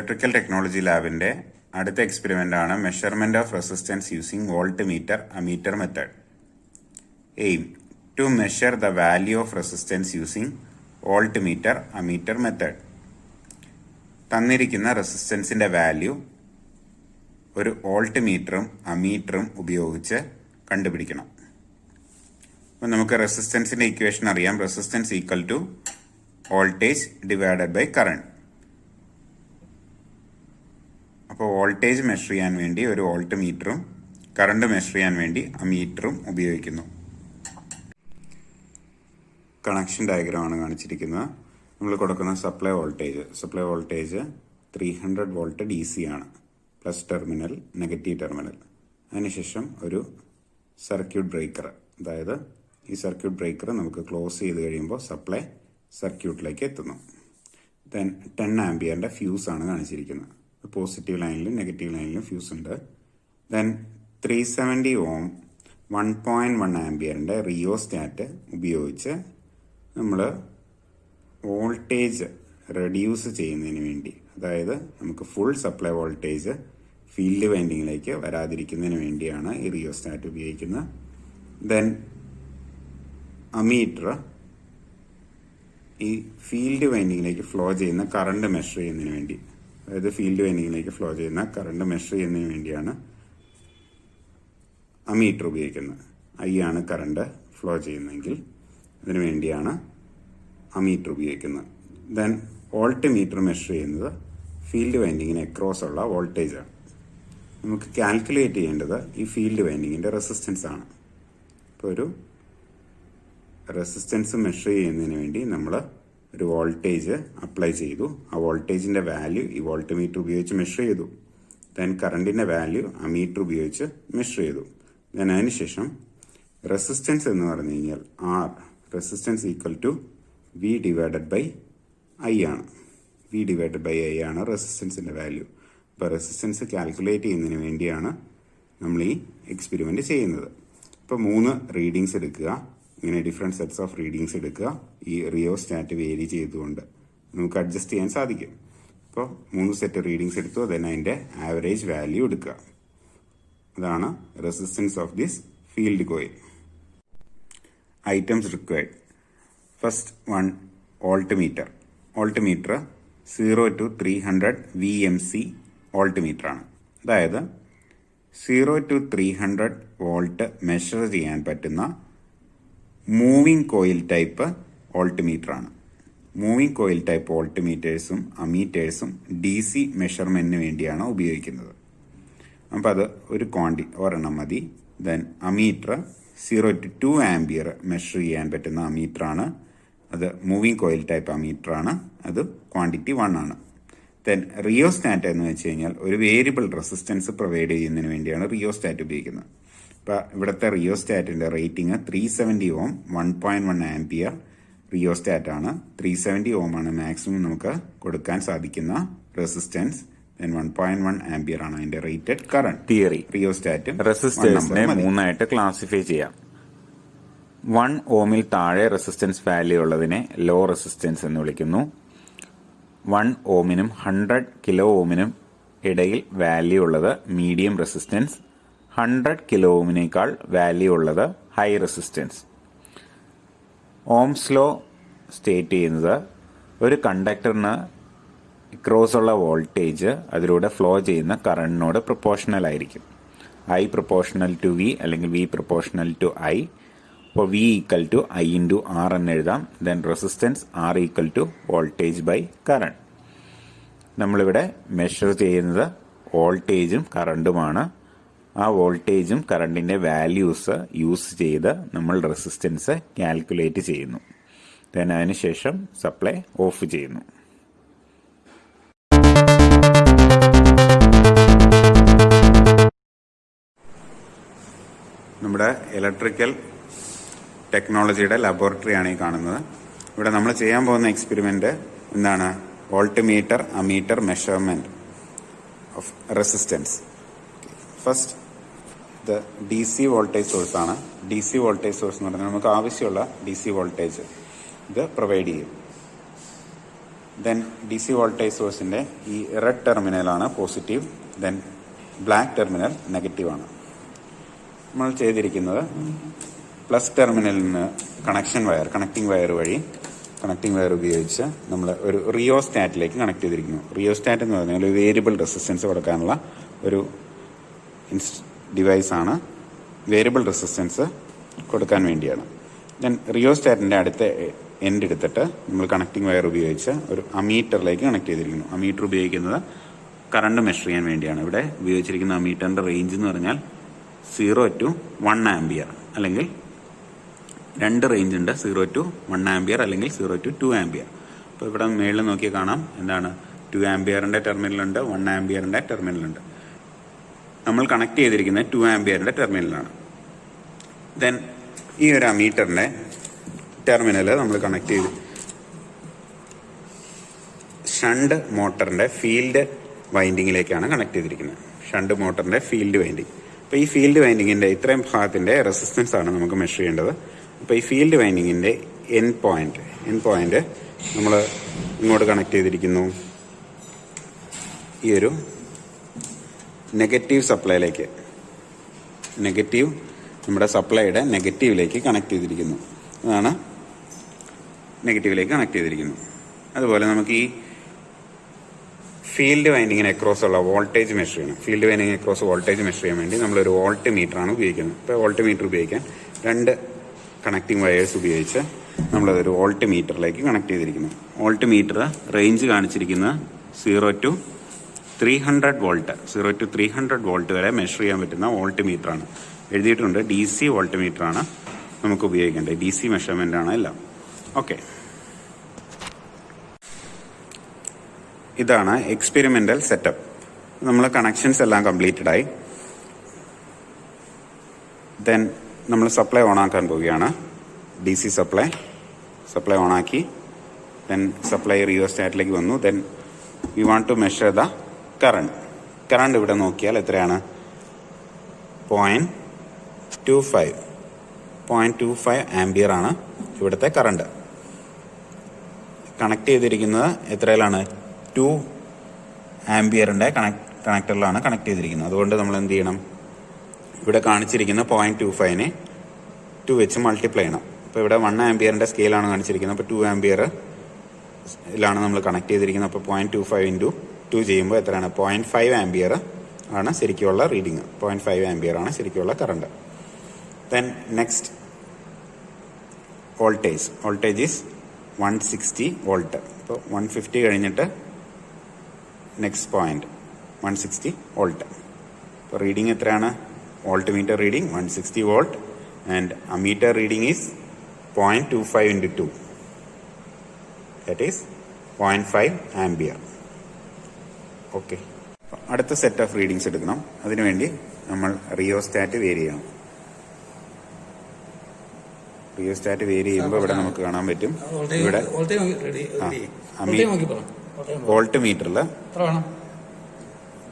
Electrical technology ലാബിന്റെ അടുത്ത experiment ആണ് measurement of resistance using voltmeter ammeter method. Aim to measure the value of resistance using voltmeter ammeter method. തന്നിരിക്കുന്ന റെസിസ്റ്റൻസിന്റെ value ഒരു volt മീറ്ററും അമീറ്ററും ഉപയോഗിച്ച് കണ്ടുപിടിക്കണം. അപ്പോൾ നമുക്ക് റെസിസ്റ്റൻസിന്റെ ഇക്വേഷൻ അറിയാം. Resistance equal to voltage divided by current. അപ്പോൾ വോൾട്ടേജ് മെഷർ ചെയ്യാൻ വേണ്ടി ഒരു വോൾട്ട് മീറ്ററും കറണ്ട് മെഷർ ചെയ്യാൻ വേണ്ടി അമീറ്ററും ഉപയോഗിക്കുന്നു. കണക്ഷൻ ഡയഗ്രാമാണ് കാണിച്ചിരിക്കുന്നത്. നമ്മൾ കൊടുക്കുന്ന സപ്ലൈ വോൾട്ടേജ് 300 വോൾട്ട് DC ആണ്. Plus terminal, negative terminal. അതിനുശേഷം ഒരു സർക്യൂട്ട് ബ്രേക്കർ, അതായത് ഈ സർക്യൂട്ട് ബ്രേക്കർ നമുക്ക് ക്ലോസ് ചെയ്ത് കഴിയുമ്പോൾ സപ്ലൈ സർക്യൂട്ടിലേക്ക് എത്തുന്നു. ദെൻ 10 ആംപിയറിന്റെ ഫ്യൂസ് ആണ് കാണിച്ചിരിക്കുന്നത്. പോസിറ്റീവ് ലൈനിലും നെഗറ്റീവ് ലൈനിലും ഫ്യൂസ് ഉണ്ട്. ദെൻ 370 ഓം 1.1 ആംപിയറിന്റെ റിയോസ്റ്റാറ്റ് ഉപയോഗിച്ച് നമ്മൾ വോൾട്ടേജ് റെഡ്യൂസ് ചെയ്യുന്നതിന് വേണ്ടി, അതായത് നമുക്ക് ഫുൾ സപ്ലൈ വോൾട്ടേജ് ഫീൽഡ് വൈൻഡിങ്ങിലേക്ക് വരാതിരിക്കുന്നതിന് വേണ്ടിയാണ് ഈ റിയോസ്റ്റാറ്റ് ഉപയോഗിക്കുന്നത്. ദെൻ അമീറ്റർ ഈ ഫീൽഡ് വൈൻഡിങ്ങിലേക്ക് ഫ്ലോ ചെയ്യുന്ന കറണ്ട് മെഷർ ചെയ്യുന്നതിന് വേണ്ടി, അതായത് ഫീൽഡ് വൈൻഡിങ്ങിലേക്ക് ഫ്ലോ ചെയ്യുന്ന കറണ്ട് മെഷർ ചെയ്യുന്നതിന് വേണ്ടിയാണ് അമീറ്റർ ഉപയോഗിക്കുന്നത്. I ആണ് കറണ്ട് ഫ്ലോ ചെയ്യുന്നതെങ്കിൽ അതിനു വേണ്ടിയാണ് അമീറ്റർ ഉപയോഗിക്കുന്നത്. ദെൻ വോൾട്ട് മീറ്റർ മെഷർ ചെയ്യുന്നത് ഫീൽഡ് വൈൻഡിങ്ങിന് അക്രോസ് ഉള്ള വോൾട്ടേജാണ്. നമുക്ക് കാൽക്കുലേറ്റ് ചെയ്യേണ്ടത് ഈ ഫീൽഡ് വൈൻഡിങ്ങിന്റെ റെസിസ്റ്റൻസ് ആണ്. ഇപ്പോൾ ഒരു റെസിസ്റ്റൻസ് മെഷർ ചെയ്യുന്നതിന് വേണ്ടി നമ്മൾ ഒരു വോൾട്ടേജ് അപ്ലൈ ചെയ്തു. ആ വോൾട്ടേജിന്റെ വാല്യൂ ഈ വോൾട്ട് മീറ്റർ ഉപയോഗിച്ച് മെഷർ ചെയ്തു. ദെൻ കറണ്ടിന്റെ വാല്യൂ അമീറ്റർ ഉപയോഗിച്ച് മെഷർ ചെയ്തു. ദെൻ അതിനുശേഷം റെസിസ്റ്റൻസ് എന്ന് പറഞ്ഞു കഴിഞ്ഞാൽ resistance equal to V divided by I ആണ്. V ഡിവൈഡഡ് ബൈ I ആണ് റെസിസ്റ്റൻസിന്റെ വാല്യൂ. അപ്പോൾ റെസിസ്റ്റൻസ് കാൽക്കുലേറ്റ് ചെയ്യുന്നതിന് വേണ്ടിയാണ് നമ്മൾ ഈ എക്സ്പെരിമെന്റ് ചെയ്യുന്നത്. ഇപ്പോൾ 3 റീഡിങ്സ് എടുക്കുക. ഇങ്ങനെ ഡിഫറെന്റ് സെറ്റ്സ് ഓഫ് റീഡിങ്സ് എടുക്കുക. ഈ റിയോസ്റ്റാറ്റ് വേരി ചെയ്തുകൊണ്ട് നമുക്ക് അഡ്ജസ്റ്റ് ചെയ്യാൻ സാധിക്കും. അപ്പോൾ 3 സെറ്റ് റീഡിങ്സ് എടുത്തു. ദെൻ അതിന്റെ ആവറേജ് വാല്യൂ എടുക്കുക. അതാണ് resistance of this field coil. Items required. First one, voltmeter. Voltmeter 0 to 300 VMC voltmeter ആണ്. അതായത് 0 to 300 വോൾട്ട് മെഷർ ചെയ്യാൻ പറ്റുന്ന moving coil type voltmeter ആണ്. മൂവിംഗ് കോയിൽ ടൈപ്പ് വോൾട്ട് മീറ്റേഴ്സും അമീറ്റേഴ്സും DC മെഷർമെന്റിന് വേണ്ടിയാണ് ഉപയോഗിക്കുന്നത്. അപ്പം അത് ഒരു ഒരെണ്ണം മതി. Then ammeter 0 to 2 ampere measure ചെയ്യാൻ പറ്റുന്ന അമീറ്റർ ആണ്. അത് മൂവിംഗ് കോയിൽ ടൈപ്പ് അമീറ്റർ ആണ്. അത് ക്വാണ്ടിറ്റി 1 ആണ്. ദെൻ റിയോസ്റ്റാറ്റ് എന്ന് വെച്ച് കഴിഞ്ഞാൽ ഒരു വേരിയബിൾ റെസിസ്റ്റൻസ് പ്രൊവൈഡ് ചെയ്യുന്നതിന് വേണ്ടിയാണ് റിയോസ്റ്റാറ്റ് ഉപയോഗിക്കുന്നത്. ഇപ്പം ഇവിടുത്തെ റിയോസ്റ്റാറ്റിന്റെ റേറ്റിംഗ് 370 ഓം 1.1 ആംപിയർ റിയോസ്റ്റാറ്റ് ആണ്. 370 ഓം ആണ് മാക്സിമം നമുക്ക് കൊടുക്കാൻ സാധിക്കുന്ന റെസിസ്റ്റൻസ്. ദെൻ 1.1 ആംപിയർ ആണ് അതിന്റെ റേറ്റഡ് കറണ്ട്. തിയറി റിയോസ്റ്റാറ്റ് റെസിസ്റ്റൻസിനെ 3 ആയിട്ട് ക്ലാസിഫൈ ചെയ്യാം. 1 ഓമിൽ താഴെ റെസിസ്റ്റൻസ് വാല്യൂ ഉള്ളതിനെ ലോ റെസിസ്റ്റൻസ് എന്ന് വിളിക്കുന്നു. 1 ഓമിനും 100 കിലോ ഓമിനും ഇടയിൽ വാല്യൂ ഉള്ളത് മീഡിയം റെസിസ്റ്റൻസ്. 100 കിലോ ഓമിനേക്കാൾ വാല്യൂ ഉള്ളത് high resistance. Ohm's law state ചെയ്യുന്നത് ഒരു കണ്ടക്ടറിന് ക്രോസ് ഉള്ള വോൾട്ടേജ് അതിലൂടെ ഫ്ലോ ചെയ്യുന്ന കറണ്ടിനോട് പ്രൊപ്പോർഷണൽ ആയിരിക്കും. I പ്രൊപ്പോർഷണൽ ടു V അല്ലെങ്കിൽ V പ്രൊപ്പോർഷണൽ ടു I. അപ്പോൾ V equal to I into R എന്ന് എഴുതാം. Then resistance R equal to voltage by current. നമ്മളിവിടെ മെഷർ ചെയ്യുന്നത് വോൾട്ടേജും കറണ്ടുമാണ്. ആ വോൾട്ടേജും കറണ്ടിന്റെ വാല്യൂസ് യൂസ് ചെയ്ത് നമ്മൾ റെസിസ്റ്റൻസ് കാൽക്കുലേറ്റ് ചെയ്യുന്നു. ദെൻ അതിനുശേഷം സപ്ലൈ ഓഫ് ചെയ്യുന്നു. നമ്മുടെ ഇലക്ട്രിക്കൽ ടെക്നോളജിയുടെ ലബോറട്ടറിയാണ് ഈ കാണുന്നത്. ഇവിടെ നമ്മൾ ചെയ്യാൻ പോകുന്ന എക്സ്പെരിമെന്റ് എന്താണ്? Voltmeter ammeter measurement of resistance. First ഇത് DC വോൾട്ടേജ് സോഴ്സ് ആണ്. DC വോൾട്ടേജ് സോഴ്സ് എന്ന് പറഞ്ഞാൽ നമുക്ക് ആവശ്യമുള്ള DC വോൾട്ടേജ് ഇത് പ്രൊവൈഡ് ചെയ്യും. ദെൻ ഡി സി വോൾട്ടേജ് സോഴ്സിൻ്റെ ഈ റെഡ് ടെർമിനലാണ് പോസിറ്റീവ്, ദെൻ ബ്ലാക്ക് ടെർമിനൽ നെഗറ്റീവാണ്. നമ്മൾ ചെയ്തിരിക്കുന്നത് പ്ലസ് ടെർമിനലിൽ നിന്ന് കണക്റ്റിംഗ് വയർ ഉപയോഗിച്ച് നമ്മൾ ഒരു റിയോസ്റ്റാറ്റിലേക്ക് കണക്ട് ചെയ്തിരിക്കുന്നു. റിയോസ്റ്റാറ്റ് എന്ന് പറഞ്ഞാൽ ഒരു വേരിയബിൾ റെസിസ്റ്റൻസ് കൊടുക്കാനുള്ള ഒരു ഡിവൈസാണ്. വേരിയബിൾ റെസിസ്റ്റൻസ് കൊടുക്കാൻ വേണ്ടിയാണ്. ദെൻ റിയോസ്റ്റാറ്റിൻ്റെ അടുത്ത എൻഡ് എടുത്തിട്ട് നമ്മൾ കണക്റ്റിംഗ് വയർ ഉപയോഗിച്ച് ഒരു അമീറ്ററിലേക്ക് കണക്ട് ചെയ്തിരിക്കുന്നു. അമീറ്റർ ഉപയോഗിക്കുന്നത് കറണ്ട് മെഷർ ചെയ്യാൻ വേണ്ടിയാണ്. ഇവിടെ ഉപയോഗിച്ചിരിക്കുന്ന അമീറ്ററിൻ്റെ റേഞ്ച് എന്ന് പറഞ്ഞാൽ 0 to 1 ആംപിയർ, അല്ലെങ്കിൽ രണ്ട് റേഞ്ച് ഉണ്ട്, 0 to 1 ആംപിയർ അല്ലെങ്കിൽ 0 to 2 ആംപിയർ. അപ്പോൾ ഇവിടെ മേളിൽ നോക്കി കാണാം എന്താണ് 2 ആംപിയറിൻ്റെ ടെർമിനലുണ്ട്, 1 ആംപിയറിൻ്റെ ടെർമിനലുണ്ട്. നമ്മൾ കണക്ട് ചെയ്തിരിക്കുന്നത് 2 ആംപിയറിൻ്റെ ടെർമിനലാണ്. ദെൻ ഈ ഒരു അമീറ്ററിൻ്റെ ടെർമിനൽ നമ്മൾ കണക്ട് ചെയ്ത് ഷണ്ട് മോട്ടറിൻ്റെ ഫീൽഡ് വൈൻഡിങ്ങിലേക്കാണ് കണക്ട് ചെയ്തിരിക്കുന്നത്. ഷണ്ട് മോട്ടറിൻ്റെ ഫീൽഡ് വൈൻഡിങ്. അപ്പോൾ ഈ ഫീൽഡ് വൈൻഡിങ്ങിൻ്റെ ഇത്രയും ഭാഗത്തിൻ്റെ റെസിസ്റ്റൻസ് ആണ് നമുക്ക് മെഷർ ചെയ്യേണ്ടത്. അപ്പോൾ ഈ ഫീൽഡ് വൈൻഡിങ്ങിൻ്റെ എൻ പോയിന്റ് നമ്മൾ ഇങ്ങോട്ട് കണക്ട് ചെയ്തിരിക്കുന്നു. ഈ ഒരു നെഗറ്റീവ് സപ്ലൈയിലേക്ക്, നമ്മുടെ സപ്ലൈയുടെ നെഗറ്റീവിലേക്ക് കണക്ട് ചെയ്തിരിക്കുന്നു. അതാണ് നെഗറ്റീവിലേക്ക് കണക്ട് ചെയ്തിരിക്കുന്നു. അതുപോലെ നമുക്ക് ഈ ഫീൽഡ് വൈൻഡിങ്ങിന് അക്രോസ് ഉള്ള വോൾട്ടേജ് മെഷർ ചെയ്യണം. Field winding across voltage measure ചെയ്യാൻ വേണ്ടി നമ്മളൊരു വോൾട്ട് മീറ്ററാണ് ഉപയോഗിക്കുന്നത്. ഇപ്പോൾ വോൾട്ട് മീറ്റർ ഉപയോഗിക്കാൻ രണ്ട് കണക്റ്റിംഗ് വയേഴ്സ് ഉപയോഗിച്ച് നമ്മളതൊരു വോൾട്ട് മീറ്ററിലേക്ക് കണക്ട് ചെയ്തിരിക്കുന്നു. വോൾട്ട് മീറ്റർ റേഞ്ച് കാണിച്ചിരിക്കുന്നത് 0 to 300 വോൾട്ട്, 0 to 300 വോൾട്ട് വരെ മെഷർ ചെയ്യാൻ പറ്റുന്ന വോൾട്ട് മീറ്ററാണ്. എഴുതിയിട്ടുണ്ട് ഡി സി വോൾട്ട് മീറ്ററാണ് നമുക്ക് ഉപയോഗിക്കേണ്ടത്. ഡി സി മെഷർമെൻ്റ് ആണ് എല്ലാം. ഓക്കെ, ഇതാണ് എക്സ്പെരിമെൻ്റൽ സെറ്റപ്പ്. നമ്മൾ കണക്ഷൻസ് എല്ലാം കംപ്ലീറ്റഡ് ആയി. ദെൻ നമ്മൾ സപ്ലൈ ഓണാക്കാൻ പോവുകയാണ്. ഡി സി സപ്ലൈ ഓണാക്കി. ദെൻ സപ്ലൈ റിയോസ്റ്റാറ്റിലേക്ക് വന്നു. Then we want to measure the current ഇവിടെ നോക്കിയാൽ എത്രയാണ്? 0.25 ആംപിയർ ആണ് ഇവിടുത്തെ കറണ്ട്. കണക്ട് ചെയ്തിരിക്കുന്നത് എത്രയിലാണ്? 2 ആംപിയറിൻ്റെ കണക്ടറിലാണ് കണക്ട് ചെയ്തിരിക്കുന്നത്. അതുകൊണ്ട് നമ്മൾ എന്ത് ചെയ്യണം? ഇവിടെ കാണിച്ചിരിക്കുന്ന 0.25നെ 2 വെച്ച് മൾട്ടിപ്ലൈ ചെയ്യണം. അപ്പോൾ ഇവിടെ 1 ആംപിയറിൻ്റെ സ്കെയിലാണ് കാണിച്ചിരിക്കുന്നത്. അപ്പോൾ 2 ആംപിയറിലാണ് നമ്മൾ കണക്ട് ചെയ്തിരിക്കുന്നത്. അപ്പോൾ 0.25 ഇൻറ്റു 2 ചെയ്യുമ്പോൾ എത്രയാണ്? 0.5 ആംപിയർ ആണ് ശരിക്കുള്ള റീഡിങ്. 0.5 ആംപിയർ ആണ് ശരിക്കുള്ള current. Then next voltage is 160 volt. അപ്പോൾ 150 കഴിഞ്ഞിട്ട് നെക്സ്റ്റ് പോയിന്റ് 160 വോൾട്ട്. അപ്പോൾ റീഡിങ് എത്രയാണ്? Volt meter reading 160 volt and ammeter reading is 0.25 into 2. That is 0.5 ampere. Okay, അടുത്ത സെറ്റ് ഓഫ് റീഡിങ്സ് എടുക്കണം. അതിനുവേണ്ടി നമ്മൾ റിയോസ്റ്റാറ്റ് വേരി ചെയ്യണം. റിയോസ്റ്റാറ്റ് വേരി ചെയ്യുമ്പോൾ ഇവിടെ നമുക്ക് കാണാൻ പറ്റും. ഇവിടെ വോൾട്ട് മീറ്ററിൽ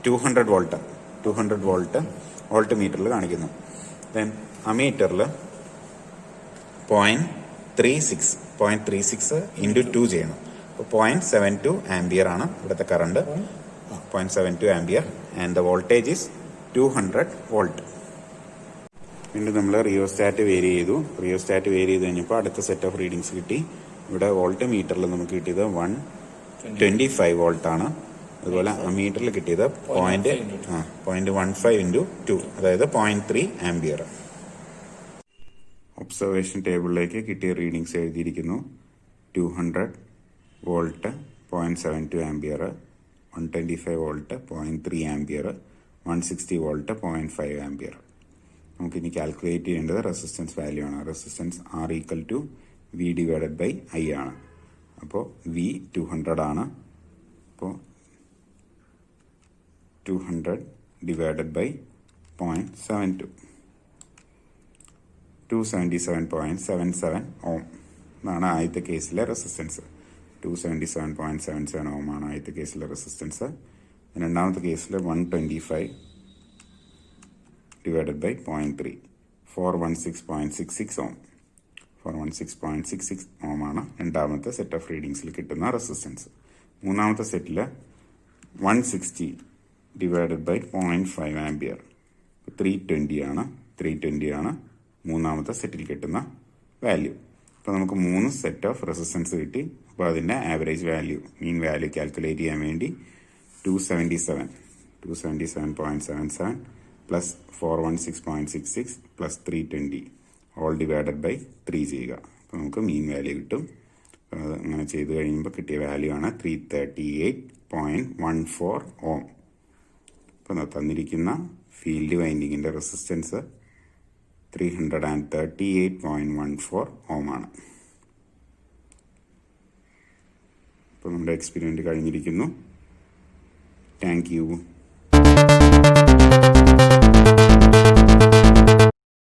200 വോൾട്ട് വോൾട്ട് മീറ്ററിൽ കാണിക്കുന്നു. ദെൻ അമീറ്ററിൽ 0.36 ഇൻറ്റു 2 ചെയ്യണം. അപ്പോൾ 0.72 ആംപിയർ ആണ് ഇവിടുത്തെ current. 0.72 ampere and the voltage is 200 volt. വീണ്ടും നമ്മൾ റിയോസ്റ്റാറ്റ് വേരി ചെയ്തു കഴിഞ്ഞപ്പോൾ അടുത്ത സെറ്റ് ഓഫ് റീഡിങ്സ് കിട്ടി. ഇവിടെ വോൾട്ട് മീറ്ററിൽ നമുക്ക് കിട്ടിയത് 125 വോൾട്ട് ആണ്. അതുപോലെ അമീറ്ററിൽ കിട്ടിയത് 0.15 ഇൻറ്റു 2, അതായത് 0.3 ആംപിയർ. ഒബ്സർവേഷൻ ടേബിളിലേക്ക് കിട്ടിയ റീഡിങ്സ് എഴുതിയിരിക്കുന്നു. 200 volt 0.72 ampere, 125 volt 0.3 ampere, 160 volt 0.5 ampere. നമുക്കിനി കാൽക്കുലേറ്റ് ചെയ്യേണ്ടത് റെസിസ്റ്റൻസ് വാല്യൂ ആണ്. Resistance R equal to V divided by I ആണ്. അപ്പോൾ V 200 ആണ്. അപ്പോൾ 200 ഡിവൈഡഡ് ബൈ 0.72, 277.77 ഓം എന്നാണ് ആദ്യത്തെ കേസിലെ റെസിസ്റ്റൻസ്. 277.77 ഓം ആണ് ആദ്യത്തെ കേസിലെ റെസിസ്റ്റൻസ്. രണ്ടാമത്തെ കേസിൽ 125 ഡിവൈഡഡ് ബൈ 0.3, 416.66 ഓം. 416.66 ഓം ആണ് രണ്ടാമത്തെ സെറ്റ് ഓഫ് റീഡിങ്സിൽ കിട്ടുന്ന റെസിസ്റ്റൻസ്. മൂന്നാമത്തെ സെറ്റിൽ 160 ഡിവൈഡഡ് ബൈ 0.5 ആംപിയർ 320 ആണ് മൂന്നാമത്തെ സെറ്റിൽ കിട്ടുന്ന വാല്യൂ. അപ്പോൾ നമുക്ക് 3 സെറ്റ് ഓഫ് റെസിസ്റ്റൻസ് കിട്ടി. അപ്പോൾ അതിൻ്റെ average value, mean value calculate ചെയ്യാൻ വേണ്ടി 277.77 plus 416.66 plus 320 all divided by 3 ചെയ്യുക. അപ്പോൾ നമുക്ക് മീൻ വാല്യൂ കിട്ടും. അത് അങ്ങനെ ചെയ്ത് കഴിയുമ്പോൾ കിട്ടിയ വാല്യൂ ആണ് 338.14 ഓം. അപ്പോൾ തന്നിരിക്കുന്ന ഫീൽഡ് വൈൻഡിങ്ങിൻ്റെ റെസിസ്റ്റൻസ് 338.14 ഓം ആണ്. അപ്പോൾ നമ്മുടെ എക്സ്പെരിമെൻ്റ് കഴിഞ്ഞിരിക്കുന്നു. Thank you.